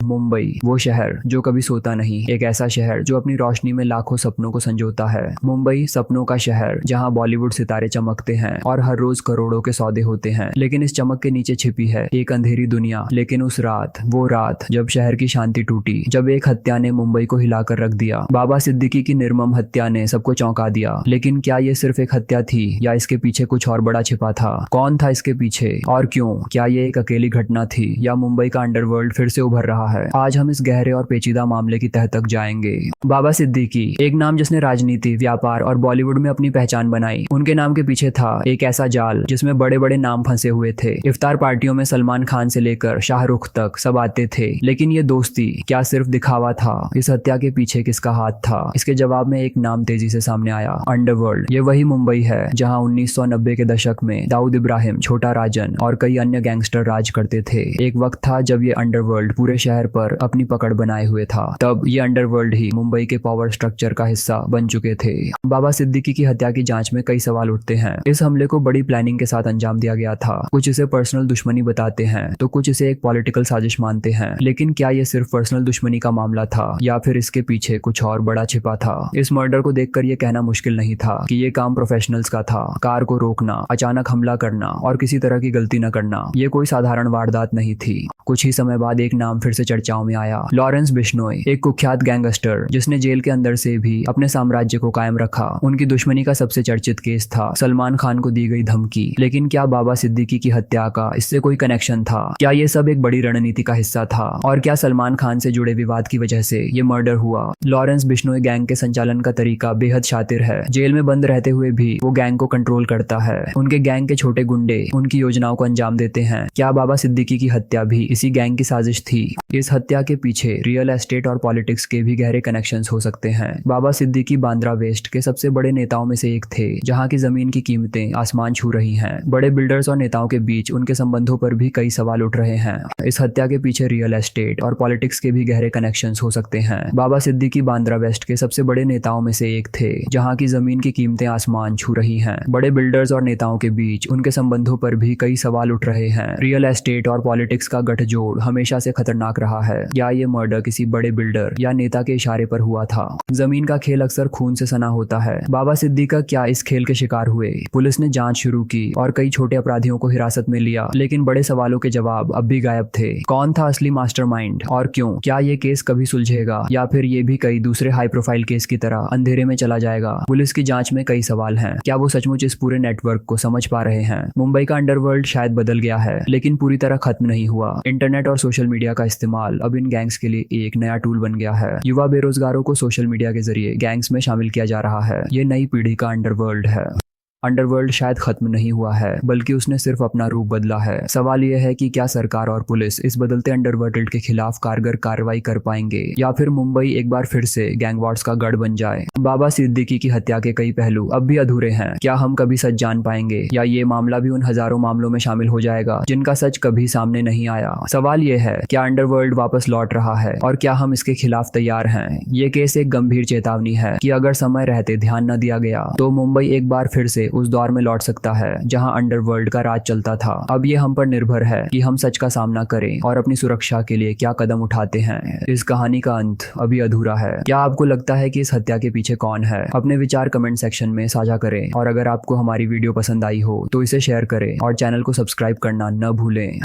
मुंबई, वो शहर जो कभी सोता नहीं, एक ऐसा शहर जो अपनी रोशनी में लाखों सपनों को संजोता है। मुंबई सपनों का शहर जहां बॉलीवुड सितारे चमकते हैं और हर रोज करोड़ों के सौदे होते हैं, लेकिन इस चमक के नीचे छिपी है एक अंधेरी दुनिया। लेकिन उस रात, वो रात जब शहर की शांति टूटी, जब एक हत्या ने मुंबई को हिलाकर रख दिया। बाबा सिद्दीकी की निर्मम हत्या ने सबको चौंका दिया। लेकिन क्या ये सिर्फ एक हत्या थी या इसके पीछे कुछ और बड़ा छिपा था? कौन था इसके पीछे और क्यों? क्या ये एक अकेली घटना थी या मुंबई का अंडरवर्ल्ड फिर से उभर रहा है? आज हम इस गहरे और पेचीदा मामले की तह तक जाएंगे। बाबा सिद्दीकी, एक नाम जिसने राजनीति, व्यापार और बॉलीवुड में अपनी पहचान बनाई। उनके नाम के पीछे था एक ऐसा जाल जिसमें बड़े बड़े नाम फंसे हुए थे। इफ्तार पार्टियों में सलमान खान से लेकर शाहरुख तक सब आते थे। लेकिन ये दोस्ती क्या सिर्फ दिखावा था? इस हत्या के पीछे किसका हाथ था? इसके जवाब में एक नाम तेजी से सामने आया, अंडरवर्ल्ड। ये वही मुंबई है जहां 1990 के दशक में दाऊद इब्राहिम, छोटा राजन और कई अन्य गैंगस्टर राज करते थे। एक वक्त था जब ये अंडरवर्ल्ड पूरे शहर पर अपनी पकड़ बनाए हुए था। तब ये अंडरवर्ल्ड ही मुंबई के पावर स्ट्रक्चर का हिस्सा बन चुके थे। बाबा सिद्दीकी की हत्या की जांच में कई सवाल उठते हैं। इस हमले को बड़ी प्लानिंग के साथ अंजाम दिया गया था। कुछ इसे पर्सनल दुश्मनी बताते हैं तो कुछ इसे एक पॉलिटिकल साजिश मानते हैं। लेकिन क्या ये सिर्फ पर्सनल दुश्मनी का मामला था या फिर इसके पीछे कुछ और बड़ा छिपा था? इस मर्डर को देखकर ये कहना मुश्किल नहीं था कि ये काम प्रोफेशनल्स का था। कार को रोकना, अचानक हमला करना और किसी तरह की गलती न करना, ये कोई साधारण वारदात नहीं थी। कुछ ही समय बाद एक नाम फिर से चर्चाओं में आया, लॉरेंस बिश्नोई, एक कुख्यात गैंगस्टर जिसने जेल के अंदर से भी अपने साम्राज्य को कायम रखा। उनकी दुश्मनी का सबसे चर्चित केस था सलमान खान को दी गई धमकी। लेकिन क्या बाबा सिद्दीकी की हत्या का इससे कोई कनेक्शन था? क्या ये सब एक बड़ी रणनीति का हिस्सा था? और क्या सलमान खान से जुड़े विवाद की वजह से ये मर्डर हुआ? लॉरेंस बिश्नोई गैंग के संचालन का तरीका बेहद शातिर है। जेल में बंद रहते हुए भी वो गैंग को कंट्रोल करता है। उनके गैंग के छोटे गुंडे उनकी योजनाओं को अंजाम देते हैं। क्या बाबा सिद्दीकी की हत्या भी इसी गैंग की साजिश थी? इस हत्या के पीछे रियल एस्टेट और पॉलिटिक्स के भी गहरे कनेक्शंस हो सकते हैं। बाबा सिद्दीकी बांद्रा वेस्ट के सबसे बड़े नेताओं में से एक थे, जहां की जमीन की कीमतें आसमान छू रही हैं। बड़े बिल्डर्स और नेताओं के बीच उनके संबंधों पर भी कई सवाल उठ रहे हैं। इस हत्या के पीछे रियल एस्टेट और पॉलिटिक्स के भी गहरे कनेक्शंस हो सकते हैं। बाबा सिद्दीकी बांद्रा वेस्ट के सबसे बड़े नेताओं में से एक थे, जहां की जमीन की कीमतें आसमान छू रही हैं। बड़े बिल्डर्स और नेताओं के बीच उनके संबंधों पर भी कई सवाल उठ रहे हैं। रियल एस्टेट और पॉलिटिक्स का गठजोड़ हमेशा से खतरनाक रहा है। या ये मर्डर किसी बड़े बिल्डर या नेता के इशारे पर हुआ था? जमीन का खेल अक्सर खून से सना होता है। बाबा सिद्दीकी क्या इस खेल के शिकार हुए? पुलिस ने जांच शुरू की और कई छोटे अपराधियों को हिरासत में लिया, लेकिन बड़े सवालों के जवाब अब भी गायब थे। कौन था असली मास्टरमाइंड और क्यों? क्या ये केस कभी सुलझेगा या फिर ये भी कई दूसरे हाई प्रोफाइल केस की तरह अंधेरे में चला जाएगा? पुलिस की जांच में कई सवाल हैं। क्या वो सचमुच इस पूरे नेटवर्क को समझ पा रहे हैं? मुंबई का अंडरवर्ल्ड शायद बदल गया है, लेकिन पूरी तरह खत्म नहीं हुआ। इंटरनेट और सोशल मीडिया का इस्तेमाल अब इन गैंग्स के लिए एक नया टूल बन गया है। युवा बेरोजगारों को सोशल मीडिया के जरिए गैंग्स में शामिल किया जा रहा है। ये नई पीढ़ी का अंडरवर्ल्ड है। अंडरवर्ल्ड शायद खत्म नहीं हुआ है, बल्कि उसने सिर्फ अपना रूप बदला है। सवाल यह है कि क्या सरकार और पुलिस इस बदलते अंडरवर्ल्ड के खिलाफ कारगर कार्रवाई कर पाएंगे या फिर मुंबई एक बार फिर से गैंग वॉर्स का गढ़ बन जाए। बाबा सिद्दीकी की हत्या के कई पहलू अब भी अधूरे हैं। क्या हम कभी सच जान पाएंगे या ये मामला भी उन हजारों मामलों में शामिल हो जाएगा जिनका सच कभी सामने नहीं आया? सवाल यह है, क्या अंडरवर्ल्ड वापस लौट रहा है और क्या हम इसके खिलाफ तैयार हैं? ये केस एक गंभीर चेतावनी है कि अगर समय रहते ध्यान न दिया गया तो मुंबई एक बार फिर से उस दौर में लौट सकता है जहां अंडरवर्ल्ड का राज चलता था। अब ये हम पर निर्भर है कि हम सच का सामना करें और अपनी सुरक्षा के लिए क्या कदम उठाते हैं। इस कहानी का अंत अभी अधूरा है। क्या आपको लगता है कि इस हत्या के पीछे कौन है? अपने विचार कमेंट सेक्शन में साझा करें और अगर आपको हमारी वीडियो पसंद आई हो तो इसे शेयर करें और चैनल को सब्सक्राइब करना न भूलें।